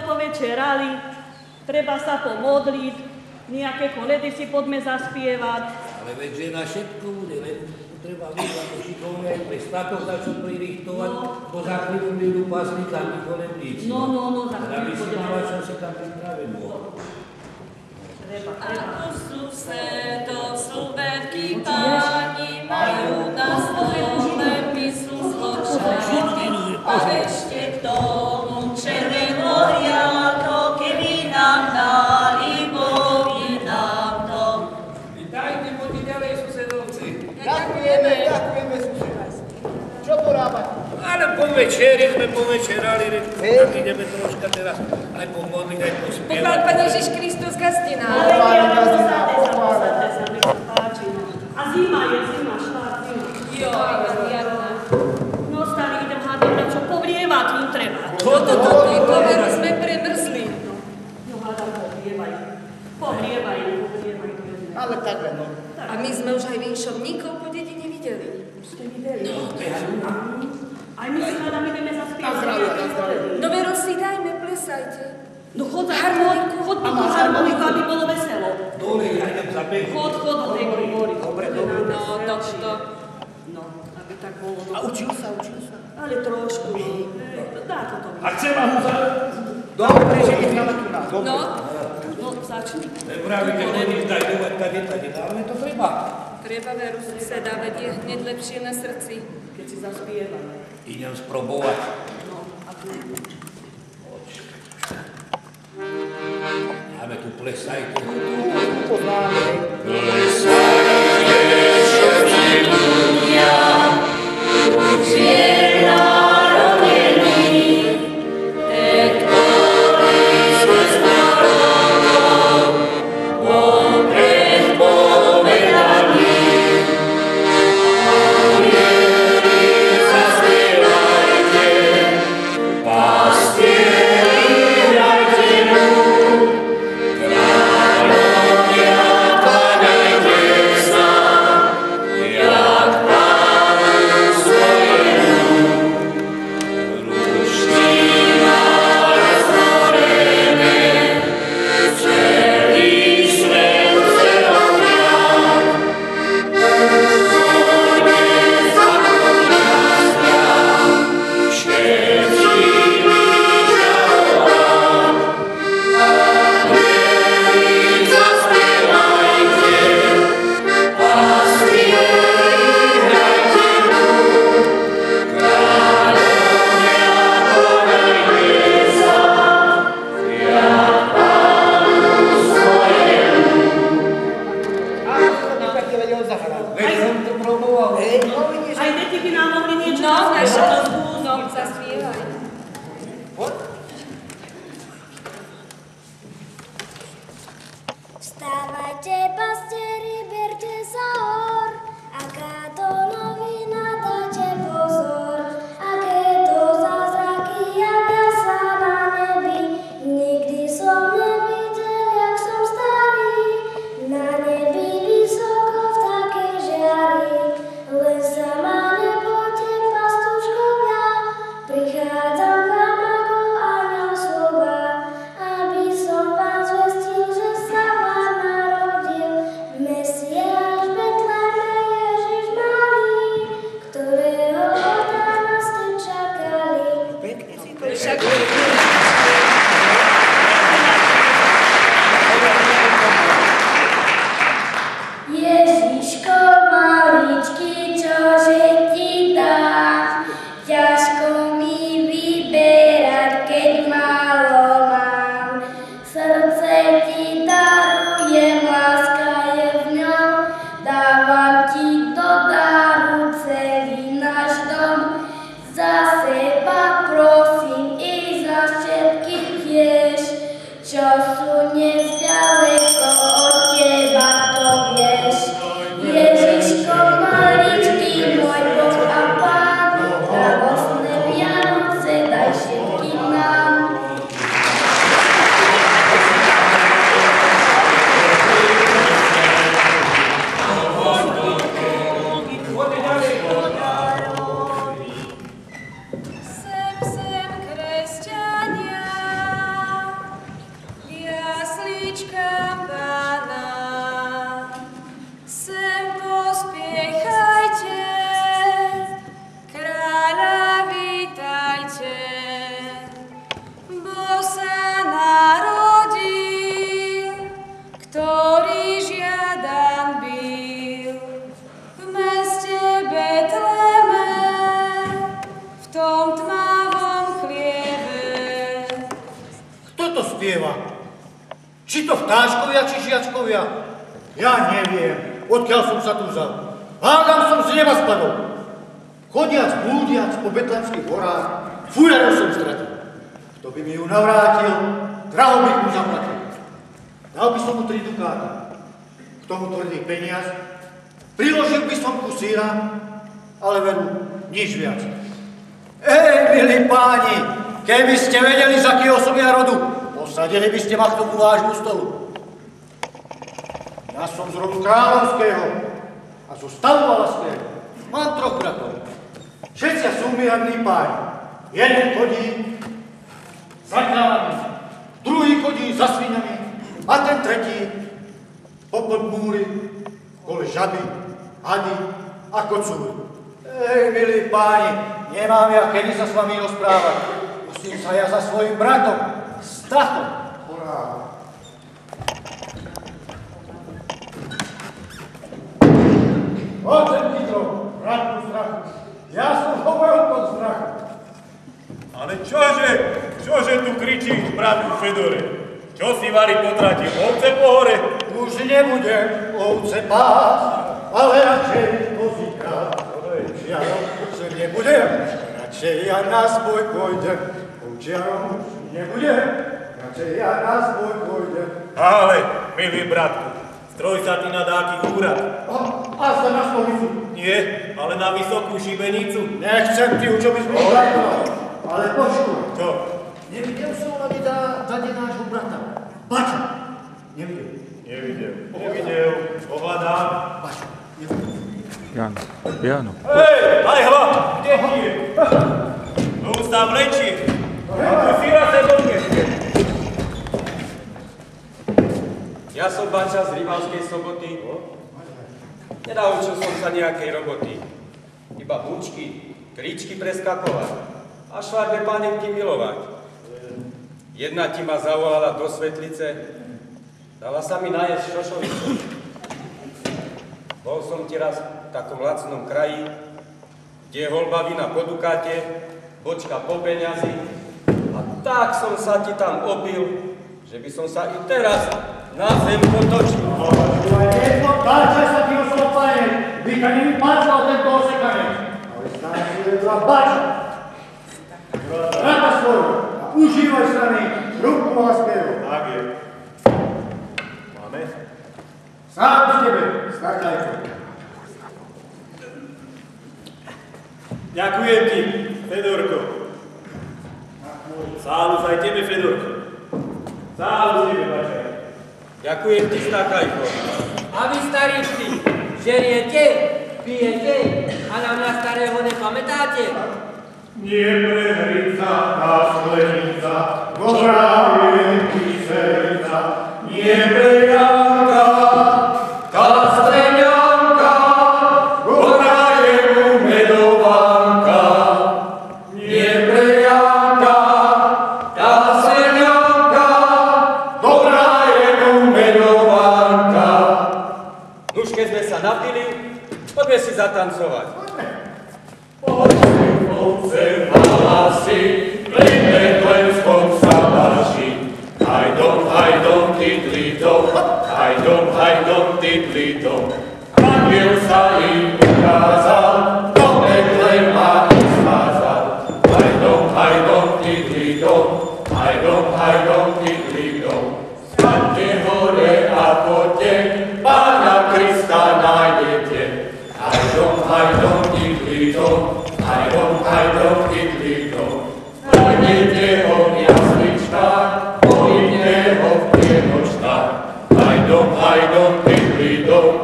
povečerali, treba sa pomodliť, nejaké koledy si poďme zaspievať. Ale veď žena všetko bude, veď treba byť ako šikovné, pre statok začal pririchtovať, po za chvíľu budú pásnikami koledníci. No, za aby chvíľu si mala čo sa tam pripraviť bolo. Ako sú to sú veľkí páni, majú na stole myslu zločiny. A ešte k tomu červenoriato, keby nám dali, boli nám to. Vítajte, poďte ďalej, susedovci. Ďakujeme, sused. Čo porábať? Ale po večeri sme povečerali, tak ideme troška teraz aj pomodliť, aj pospievať. Pochvál Pane Ježiš Kristus, gastina. Posadte sa, nech sa páči. A zima je, štát zima. Jo, jarná. No starý, idem hádať na čo povlievať, im treba. Čo to? Veru sme premrzli. No hádam, povrievaj. Ale takhle, no. A my sme už aj vinšovníkov po dedine videli. Ste videli? Aj my si hádam, ideme zaspievať. Na zdravie. No veru si dajme, plesajte. No chod po A tú máš harmoniku, aby bolo veselo. Dole, ja idem za pekne. Chod do tej hory. Dobre. No, to. No, aby tak bolo. A učil sa. Ale trošku. Dá to to. A chce ma mu za... Dobre, že ich na tu nás. No, No, začni. Nepravíte, chodíš dajovať tady, ale to treba. treba veru suseda, veď je hneď lepšie na srdci. Keď si zaspievame. Idem sprobovať. No, a tu. Máme tu plesajte. Poznáme. Kráľovia, padajte, spieva? Či to vtáčkovia, či žiačkovia? Ja neviem, odkiaľ som sa tu vzal. Hádam som z neba spadol. Chodiac, blúdiac po Betlemských horách, fujarov som stratil. Kto by mi ju navrátil, draho bych mu zaplatil. Dal by som mu 3 dukáty. K tomu tvrdý peniaz. Priložil by som ku síra, ale veru, nič viac. Milí páni, keby ste vedeli, z akého som ja rodu, posadili by ste ma k tomu vášmu stolu. Ja som z rodu kráľovského a zo stavu valašského. Mám 3 bratov. Všetci sú mi radní páni. Jeden chodí za kráľami, druhý chodí za svinami a ten tretí popod múry, kole žaby, hady a kocúry. Milí páni, nemám ja kedy sa s vami rozprávať. Musím sa ja za svojim bratom, Stachom, porávať. Poďme, Nitro, bratku Strachu. Ja som hovoril pod Strachu. Ale čože tu kričíš, bratu Fedore? Čo si vari potratil, ovce po hore? Už nebudem ovce pás, ale radšej pozíkať. Ja ovce nebudem, radšej ja na zboj pôjdem. Ovčiarom už nebudem, radšej ja na zboj pôjdem. Ale, milý bratku, stroj sa ty na dáky úrad. A sa na stolicu. Nie, ale na vysokú šibenicu. Nechcem ti, čo by sme uvažovali, ale počuj. Čo? Nevidel som ani dade nášho brata. Bača. Nevidel. Nevidel. Ohľadám. Bača. Nevidel. Jano. Hej, Ajhva, kde ti je? No už sa vlečie. Ako síra se doniesie. Ja som Bača z Rivalskej Soboty. Nenaučil som sa nejakej roboty. Iba búčky, tričky preskakovať a švarbe panenky milovať. Jedna ti ma zavolala do svetlice, dala sa mi najesť šošovicu. Bol som ti raz v takom lacnom kraji, kde je holba vina po dukáte, bočka po peňazi, a tak som sa ti tam opil, že by som sa i teraz na zem potočil. Dáčaj sa ti oslopanie, vykani mi páčal tento osekanec, ale stále si vedla Bača. Rata svojho a užívaj strany ruku valašského. Tak je. Máme? Sám z tebe, Starkajko. Ďakujem ti, Fedorko. Záluz aj tebe, Fedorko. Záluz tebe, Bača. Ďakujem ti, Stakajko. A vy, staríci, žeriete, pijete a na mňa starého nepamätáte? Nie prehrica tá sklenica, poráje kyselnica, nie prejanka tá skleňanka, poráje mu medovanka. Nie prejanka tá skleňanka, poráje mu medovanka. Nuž, keď sme sa napili, poďme si zatancovať. Ovce hlasy, pri Betlenskom sabáši. Hajdom, tidlidom, Aniel sa im ukázal, do Betlema ich smázal. Hajdom, tidlidom, staňte hore a poďte, Pána Krista nájdete. Hajdom, tidlidom, nájdete ho v jasličkách, pojďte ho v prienočkách. Hajdom, tidlidom.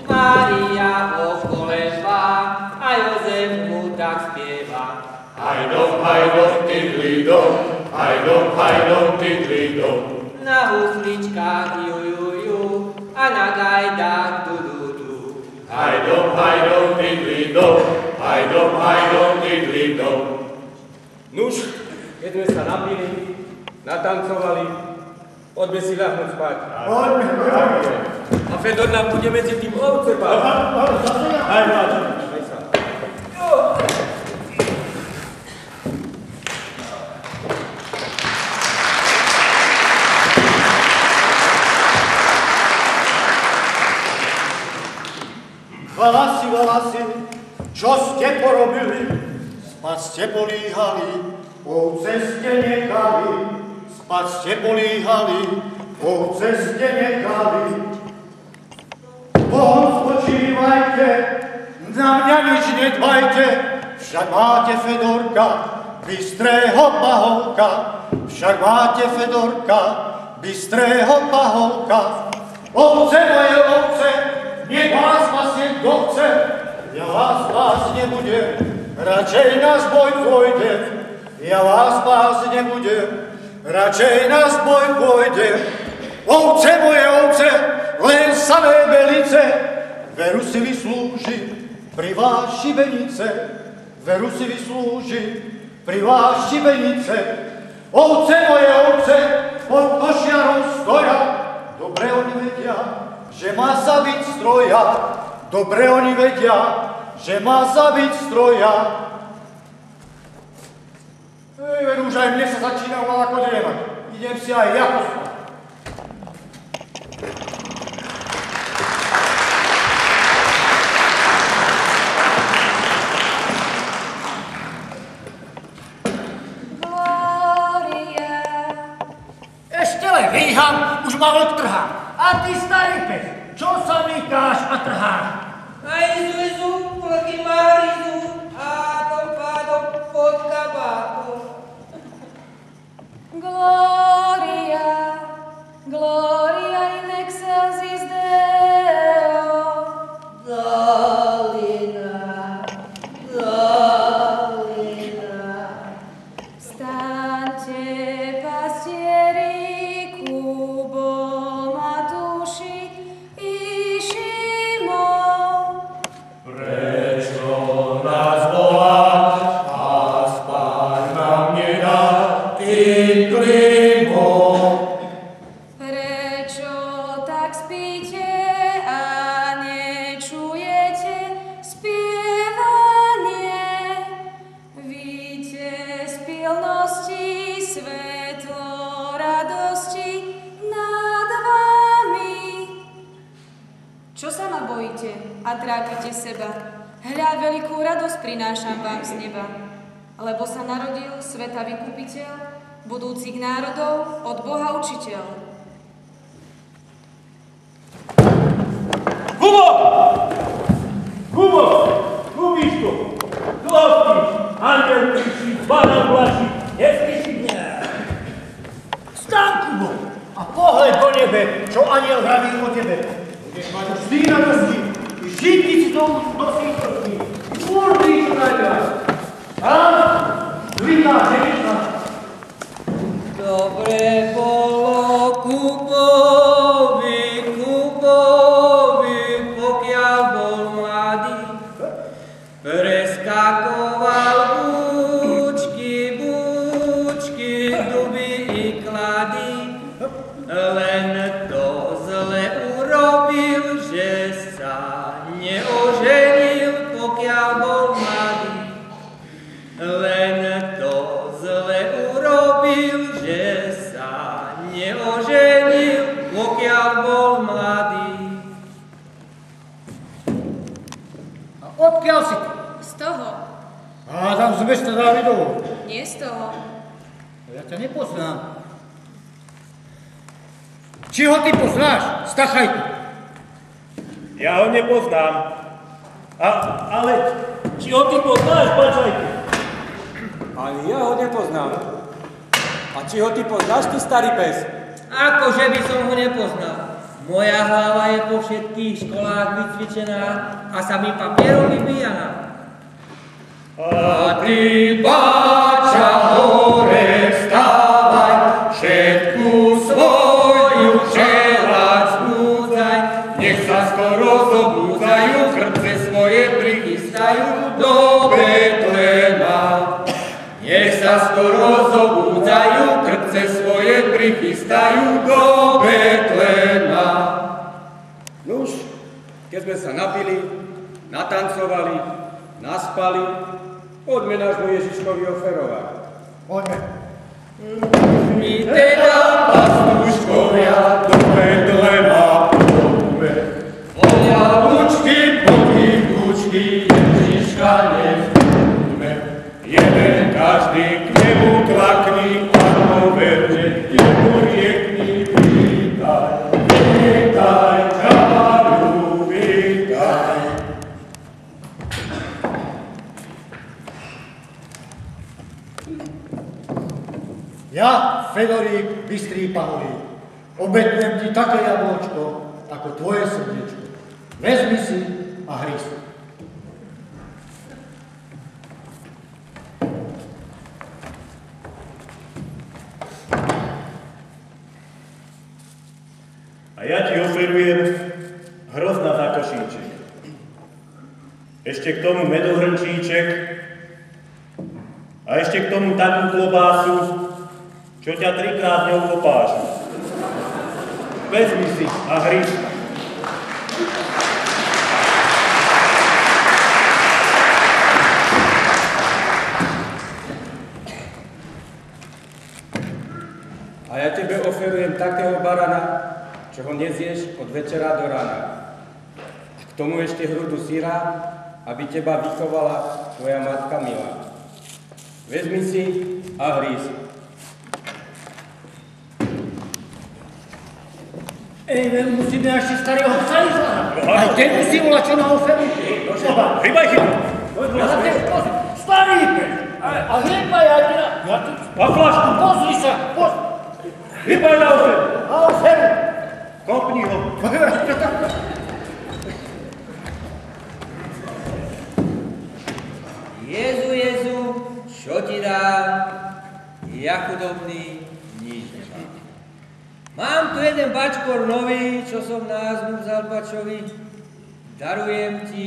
Mária okolešla a Jozef mu tak spieva. Hajdom, tidlidom. Na husličkách ju a na gajdách du. Hajdom, tidlidom. Nuž, keď sme sa napili, natancovali, poďme si ľahnúť spať. A Fedor nám bude medzi tým ovce páť. Aj sa. valasy, čo ste porobili? Spať ste políhali, ovce ste nechali. Spať ste políhali, ovce ste nechali. Von spočívajte, na mňa nič nedbajte, však máte Fedorka, bystrého pahovka. Však máte Fedorka, bystrého pahovka. Ovce moje ovce, nech vás pasien kto chce, ja vás nebudem, radšej na zboj pôjdem. Ja vás nebudem, radšej na zboj pôjdem. Ovce moje ovce, len samé belice, veru si vyslúži pri vás šibenice. Veru si vyslúži pri vás šibenice. Ovce moje ovce, pod košiarom stoja, dobre oni vedia, že má zabiť stroja. Dobre oni vedia, že má zabiť stroja. Veru, už aj mne sa začína malako driemať. Idem si aj ja pospať. Víham, už ma vlk trhá. A ty, starý pes, čo sa mykáš a trháš? Izu, vlky ma hryzu a tom pádom pod kabátom. Gloria, Gloria in excelsis Deo. Dolina, dolina. Staňte, pastieri, Kubo, Matuši i Šimon. Prečo nás voláš a spať nám nedá tým klimom? Prečo tak spíte a nečujete spievanie? Víte z pilnosti svetlo radosti nad vami. Čo sa ma bojíte a trápite seba? Hľa, veľkú radosť prinášam vám z neba, lebo sa narodil sveta vykupiteľ, budúcich národov od Boha učiteľ. Kubo! Kubo! Kubičko! Chlopíš! Andel kričí, banán plaší, neslyší mňa. Vstaň, Kubo, a pohľad do nebe, čo aniel vraví o tebe. Budeš mať vždy radosti, i žitnic do sítosti, i furty, čo najviac. A zlitá ženička. Dobre bolo Kubovi, pokiaľ bol mladý. Preskakoval bučky, duby i klady. Len to zle urobil, že sa neoženil, pokiaľ bol mladý. Len to zle urobil, že sa neoženil, pokiaľ bol mladý. A odkiaľ si ty? Z toho, Hádam z mesta Dávidovo. nie z toho. Ja ťa nepoznám. Či ho ty poznáš, Stachajku? Ja ho nepoznám. Ale či ho ty poznáš, Bačajku? Ani ja ho nepoznám. A či ho ty poznáš, ty starý pes? Akože by som ho nepoznal. Moja hlava je po všetkých školách vycvičená a sa mi papierom vybíjana. A ty, Báča, hore vstávaj, všetku svoju želať zbúdzaj. Nech sa skoro zobúdzajú, krce svoje prichystajú do Betlema. Nech sa skoro zobúdzajú, krce svoje prichystajú do Betlema. Nuž, keď sme sa napili, natancovali, naspali, poďme nášmu Ježiškovi oferovať. Poďme. My teda, pastúškovia, do Betlema poďme. Voľa bučky, poďme. Ja, Fedorík, bystrý paholík, obetujem ti také jablôčko, ako tvoje srdiečko. Vezmi si a hryz. A ja ti oferujem hrozna za košíček. Ešte k tomu medohrnčíček a ešte k tomu takú klobásu, čo ťa 3-krát neukopáš. Vezmi si a hryz. A ja tebe oferujem takého barana, čo ho nezieš od večera do rána. A k tomu ešte hrudu syra, aby teba vychovala tvoja matka milá. Vezmi si a hryz. Musíme ešte starého psa izvárať. Aj ten musí volať, čo na oferu. Hýbaj chybu. Starý pes. A hýbaj, ja ti... A flašku. Pozri sa. Hýbaj na oferu. Na oferu. Kopni ho. Jezu, čo ti dám? Ja chudobný, nič nemám. Mám tu jeden bačkor nový, čo som názvu vzal bačovi. Darujem ti.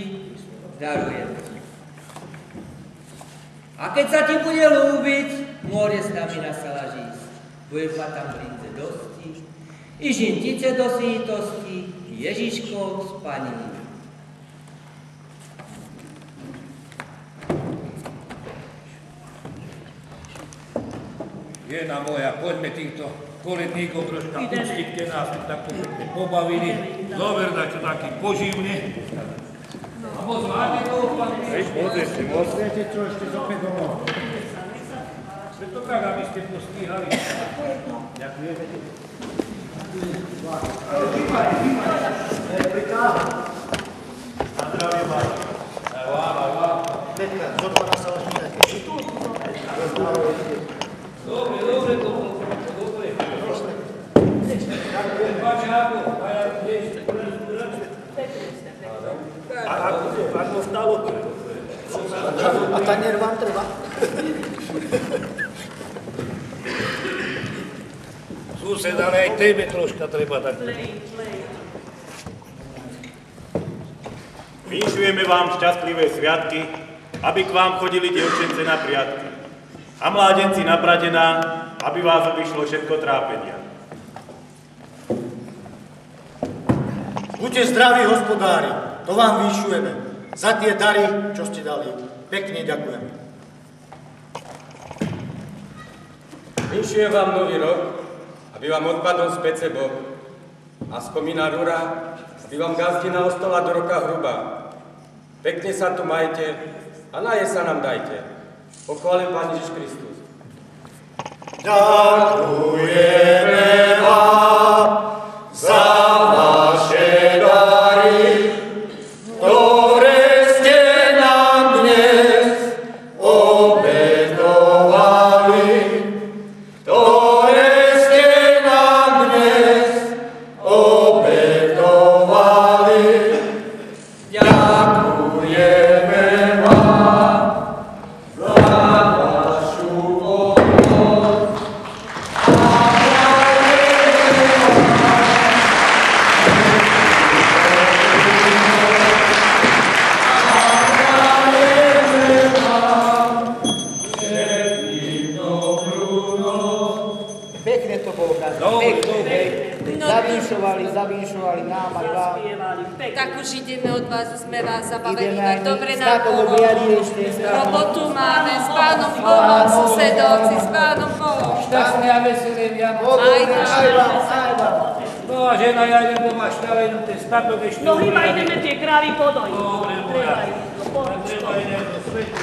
A keď sa ti bude ľúbiť, môže s nami na salaž ísť. Budeš mať tam brinze dosti, i žintice do sítosti, Ježiškov spaní. Žena moja, poďme týchto koledníkov troška pustiť, keď nás tu takto pobavili. Zober dačo taký poživný. A moc máte toho, pane? Ešte moc. Viete, čo ešte zo pedolov? Preto tak, aby ste postíhali. Ďakujem. Na zdravie máš. Petka, zo 12 sa leží také. Dobre, dobre. Ďakujem, bačáko. A ja tiež. Ako stalo? A tanier vám treba? Sused, ale aj tebe troška treba tak. Vinšujeme vám šťastlivé sviatky, aby k vám chodili dievčence na priatky. A mládenci na pradená, aby vás obišlo všetko trápenia. Buďte zdraví, hospodári, to vám vyšujeme. Za tie dary, čo ste dali. Pekne ďakujem. Vinšujem vám nový rok, aby vám odpadol z pece Boh. A spomína rúra, aby vám gazdina ostala do roka hrubá. Pekne sa tu majte a naje sa nám dajte. Pochválen Pán Ježiš Kristus. Ďakujeme vám za vaše dary, ktoré ste nám dnes obetovali. Ktoré ste nám dnes obetovali. Ďakujeme vám za vašu pomoc. Pekne to bolo, Kazi. Pekne. Zavínšovali nám aj vám. Tak už ideme od vás, sme vás zabavili, Ideme aj tak my. dobre nám Statok bolo. obliali ešte. Robotu máme, s Pánom Bohom, susedovci, s Pánom Bohom. Šťastné a veselé Vianoce. Aj Aj vám. No a žena, ja idem doma štávať, no ten statok ešte No hýba ideme tie krávy podoj. Dobre, moja. Treba idem do svete.